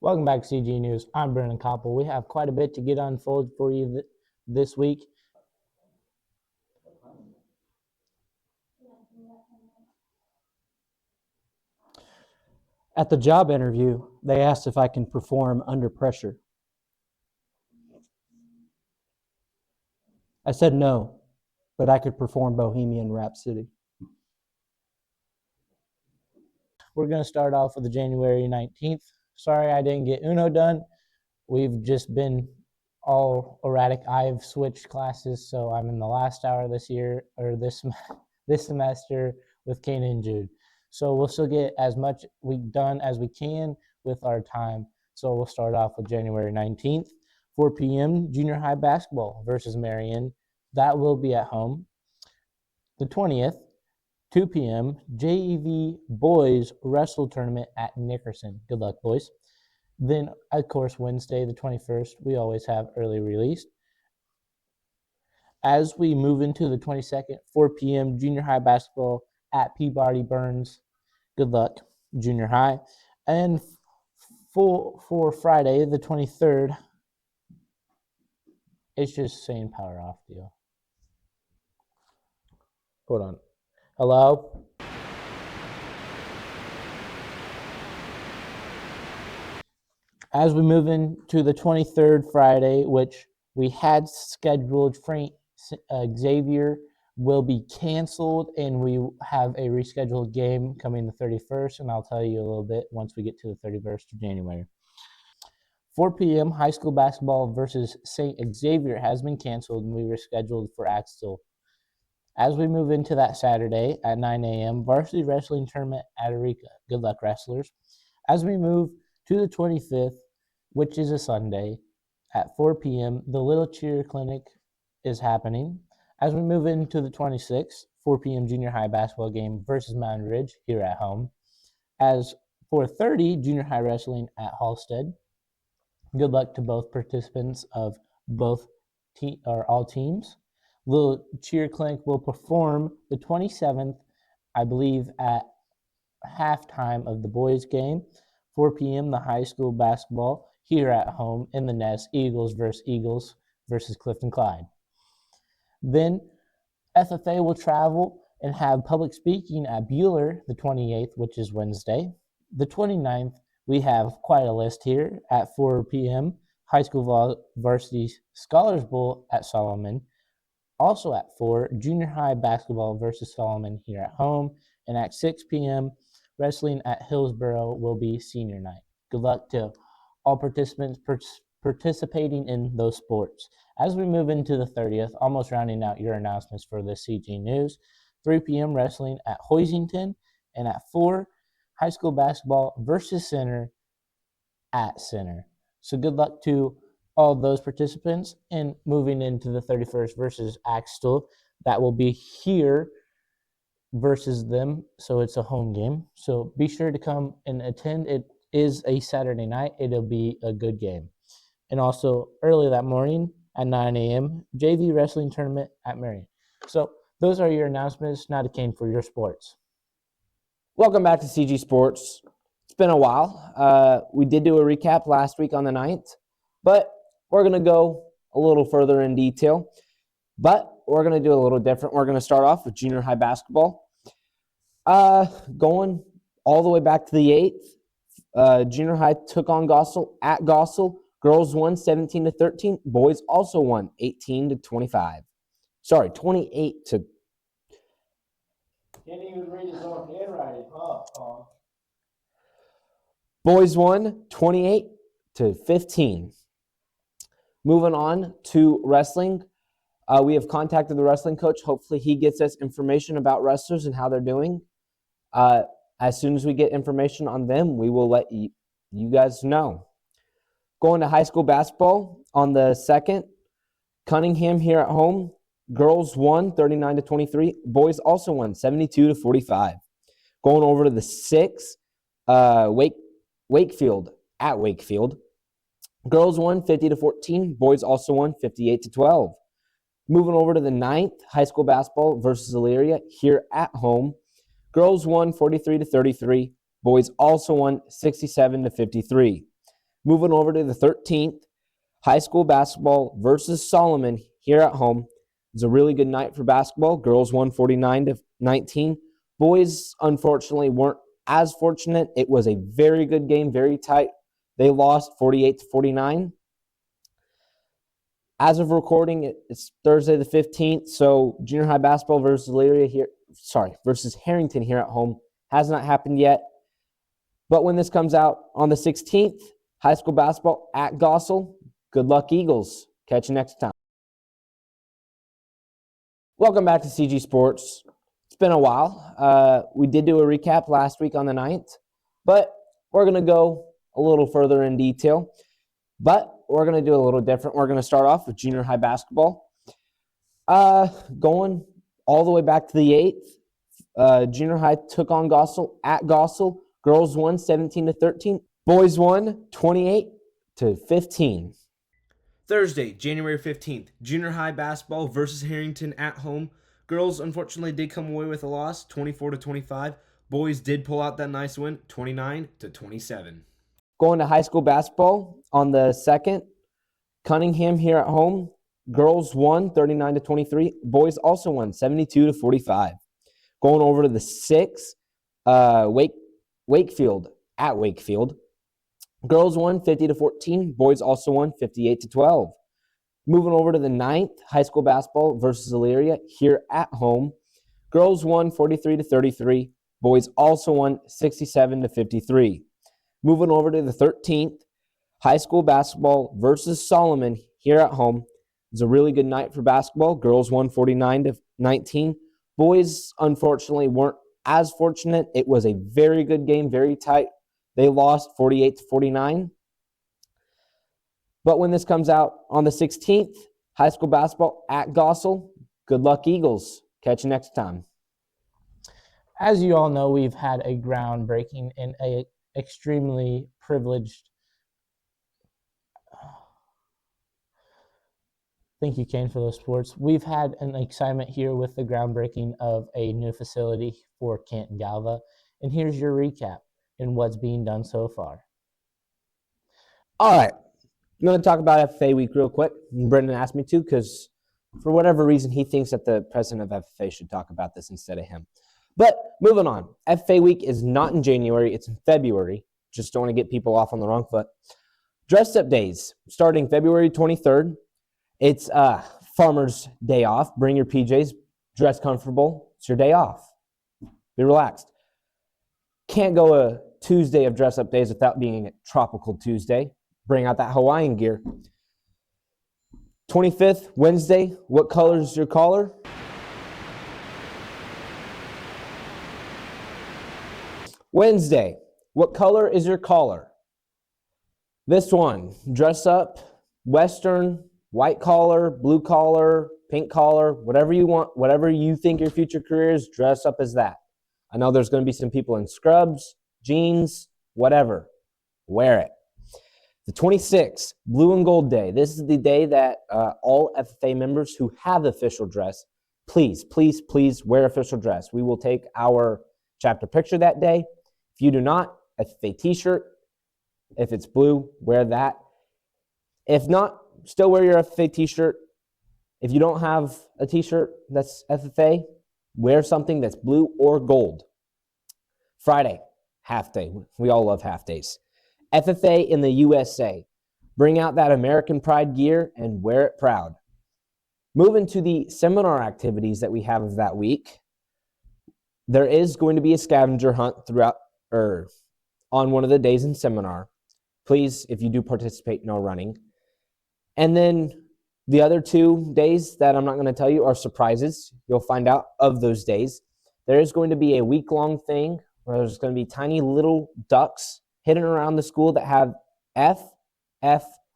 Welcome back to CG News. I'm Brennan Koppel. We have quite a bit to get unfolded for you this week. At the job interview, they asked if I can perform under pressure. I said no, but I could perform Bohemian Rhapsody. We're going to start off with the January 19th. Sorry I didn't get Uno done. We've just been all erratic. I've switched classes, so I'm in the last hour this year, or this semester with Kane and Jude. So we'll still get as much done as we can with our time. So we'll start off with January 19th, 4 p.m., junior high basketball versus Marion. That will be at home. The 20th, 2 p.m., JEV boys wrestle tournament at Nickerson. Good luck, boys. Then, of course, Wednesday, the 21st, we always have early release. As we move into the 22nd, 4 p.m., junior high basketball at Peabody Burns. Good luck, junior high. And for Friday, the 23rd, it's just saying power off deal. Hold on. Hello? As we move into the 23rd Friday, which we had scheduled, Xavier will be canceled, and we have a rescheduled game coming the 31st, and I'll tell you a little bit once we get to the 31st of January. 4 p.m. high school basketball versus St. Xavier has been canceled, and we were scheduled for Axtell. As we move into that Saturday at 9 a.m., varsity wrestling tournament at Eureka. Good luck, wrestlers. As we move to the 25th, which is a Sunday, at 4 p.m., the Little Cheer Clinic is happening. As we move into the 26th, 4 p.m. junior high basketball game versus Mountain Ridge here at home. As 4:30, junior high wrestling at Halstead. Good luck to both participants of all teams. Little Cheer Clinic will perform the 27th, I believe, at halftime of the boys' game. 4 p.m. the high school basketball here at home in the Nest, Eagles versus Clifton Clyde. Then FFA will travel and have public speaking at Bueller the 28th, which is Wednesday. The 29th, we have quite a list here at 4 p.m. High school varsity Scholars Bowl at Solomon. Also at 4, junior high basketball versus Solomon here at home. And at 6 p.m., wrestling at Hillsboro will be senior night. Good luck to all participants participating in those sports. As we move into the 30th, almost rounding out your announcements for the CG News, 3 p.m. wrestling at Hoisington, and at 4, high school basketball versus Center at Center. So good luck to all those participants. And moving into the 31st versus Axtell, that will be here versus them, so it's a home game. So be sure to come and attend. It is a Saturday night. It'll be a good game. And also early that morning at 9 a.m., JV wrestling tournament at Marion. So those are your announcements. Now to Kane for your sports. Welcome back to CG Sports. It's been a while. We did do a recap last week on the 9th, but we're going to go a little further in detail. But we're going to do a little different. We're going to start off with junior high basketball. Going all the way back to the 8th, junior high took on Gossel at Gossel. Girls won 17-13. Boys also won 18-25. Sorry, 28 to. Can't even read his own handwriting. Boys won 28-15. Moving on to wrestling. We have contacted the wrestling coach. Hopefully he gets us information about wrestlers and how they're doing. As soon as we get information on them, we will let you guys know. Going to high school basketball on the 2nd, Cunningham here at home. Girls won 39-23. Boys also won 72-45. Going over to the 6th, Wakefield at Wakefield. Girls won 50-14. Boys also won 58-12. Moving over to the 9th, high school basketball versus Elyria here at home. Girls won 43-33. Boys also won 67-53. Moving over to the 13th, high school basketball versus Solomon here at home. It was a really good night for basketball. Girls won 49-19. Boys, unfortunately, weren't as fortunate. It was a very good game, very tight. They lost 48-49. As of recording, it's Thursday the 15th, so junior high basketball versus versus Harrington here at home has not happened yet. But when this comes out on the 16th, high school basketball at Gossel. Good luck, Eagles. Catch you next time. Welcome back to CG Sports. It's been a while. We did do a recap last week on the 9th, but we're going to go a little further in detail. But we're going to do a little different. We're going to start off with junior high basketball. Going all the way back to the 8th, junior high took on Gossel at Gossel. Girls won 17-13. Boys won 28-15. Thursday, January 15th, junior high basketball versus Harrington at home. Girls unfortunately did come away with a loss, 24-25. Boys did pull out that nice win, 29-27. Going to high school basketball on the 2nd, Cunningham here at home. Girls won 39-23. Boys also won 72-45. Going over to the 6th, Wakefield at Wakefield. Girls won 50-14. Boys also won 58-12. Moving over to the 9th, high school basketball versus Elyria here at home. Girls won 43-33. Boys also won 67-53. Moving over to the 13th, high school basketball versus Solomon here at home. It was a really good night for basketball. Girls won 49-19. Boys, unfortunately, weren't as fortunate. It was a very good game, very tight. They lost 48-49. But when this comes out on the 16th, high school basketball at Gossel. Good luck, Eagles. Catch you next time. As you all know, we've had a groundbreaking and a extremely privileged. Thank you, Kane, for those sports. We've had an excitement here with the groundbreaking of a new facility for Canton-Galva. And here's your recap and what's being done so far. All right. I'm going to talk about FFA week real quick. Brendan asked me to because for whatever reason, he thinks that the president of FFA should talk about this instead of him. But moving on, FFA week is not in January, it's in February. Just don't want to get people off on the wrong foot. Dress up days, starting February 23rd. It's Farmer's Day off. Bring your PJs, dress comfortable. It's your day off. Be relaxed. Can't go a Tuesday of dress up days without being a tropical Tuesday. Bring out that Hawaiian gear. 25th, Wednesday, what color is your collar? Wednesday, what color is your collar? This one, dress up, Western, white collar, blue collar, pink collar, whatever you want, whatever you think your future career is, dress up as that. I know there's going to be some people in scrubs, jeans, whatever. Wear it. The 26th, Blue and Gold Day. This is the day that all FFA members who have official dress, please, please, please wear official dress. We will take our chapter picture that day. If you do not, FFA t-shirt. If it's blue, wear that. If not, still wear your FFA t-shirt. If you don't have a t-shirt that's FFA, wear something that's blue or gold. Friday, half day. We all love half days. FFA in the USA. Bring out that American Pride gear and wear it proud. Moving to the seminar activities that we have of that week. There is going to be a scavenger hunt on one of the days in seminar. Please, if you do participate, no running. And then the other 2 days that I'm not going to tell you are surprises. You'll find out of those days. There is going to be a week-long thing where there's going to be tiny little ducks hidden around the school that have F,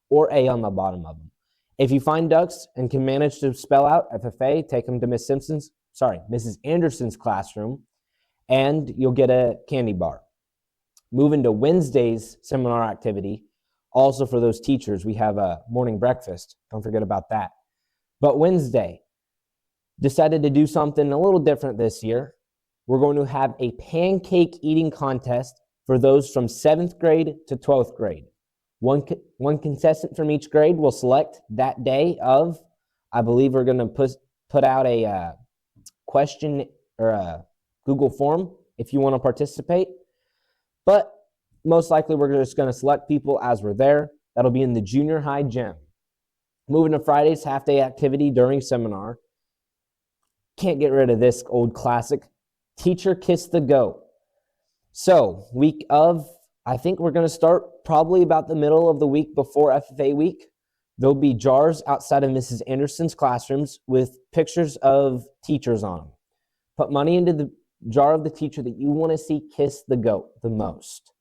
or A on the bottom of them. If you find ducks and can manage to spell out FFA, take them to Mrs. Anderson's classroom, and you'll get a candy bar. Moving to Wednesday's seminar activity, also for those teachers, we have a morning breakfast. Don't forget about that. But Wednesday, decided to do something a little different this year. We're going to have a pancake eating contest for those from 7th grade to 12th grade. One contestant from each grade will select that day of, I believe we're going to put out a question or a Google form if you want to participate. But most likely we're just going to select people as we're there. That'll be in the junior high gym. Moving to Friday's half-day activity during seminar. Can't get rid of this old classic. Teacher kiss the goat. So week of, I think we're going to start probably about the middle of the week before FFA week. There'll be jars outside of Mrs. Anderson's classrooms with pictures of teachers on them. Put money into the jar of the teacher that you want to see kiss the goat the most.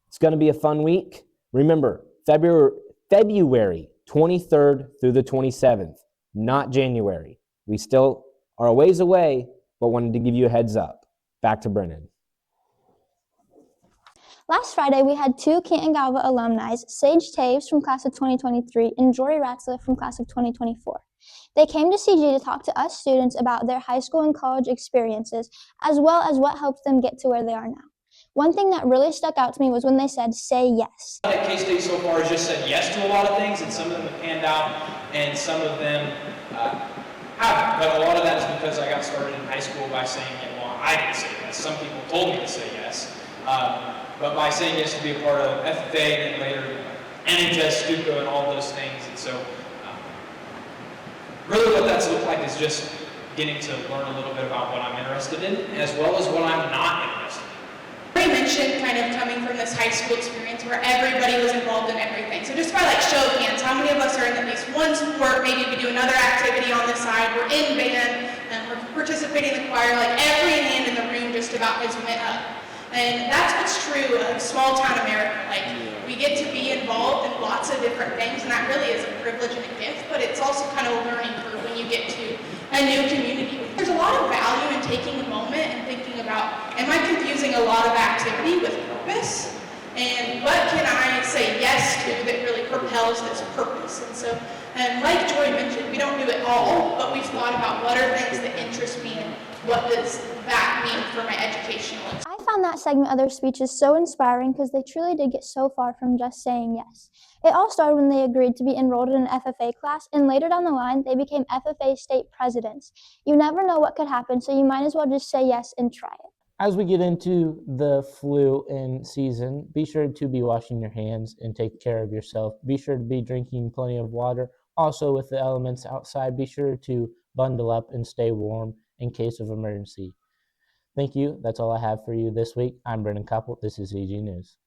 It's going to be a fun week. Remember, February 23rd through the 27th, not January. We still are a ways away, but wanted to give you a heads up. Back to Brennan. Last Friday, we had two Canton-Galva alumni, Sage Taves from class of 2023 and Jory Ratzliff from class of 2024. They came to CG to talk to us students about their high school and college experiences, as well as what helped them get to where they are now. One thing that really stuck out to me was when they said, say yes. At K-State so far has just said yes to a lot of things, and some of them have panned out, and some of them haven't. But a lot of that is because I got started in high school by saying, well, I didn't say yes. Some people told me to say yes. But by saying yes to be a part of FFA, and then later NHS, Stuco, and all those things. And so really what that's looked like is just getting to learn a little bit about what I'm interested in, as well as what I'm not interested in. I mentioned kind of coming from this high school experience where everybody was involved in everything. So just by like show of hands, how many of us are in at least one sport? Maybe we do another activity on the side. We're in band, and we're participating in the choir. Like every hand in the room just about has went up. And that's what's true of small town America. Like we get to be involved in lots of different things, and that really is a privilege and a gift, but it's also kind of a learning curve when you get to a new community. There's a lot of value in taking a moment and thinking about, am I confusing a lot of activity with purpose? And what can I say yes to that really propels this purpose? And so, like Joy mentioned, we don't do it all, but we've thought about what are things that interest me and what does that mean for my educational experience. I found that segment of their speeches so inspiring because they truly did get so far from just saying yes. It all started when they agreed to be enrolled in an FFA class, and later down the line, they became FFA state presidents. You never know what could happen, so you might as well just say yes and try it. As we get into the flu in season, be sure to be washing your hands and take care of yourself. Be sure to be drinking plenty of water. Also, with the elements outside, be sure to bundle up and stay warm in case of emergency. Thank you. That's all I have for you this week. I'm Brendan Koppel. This is CG News.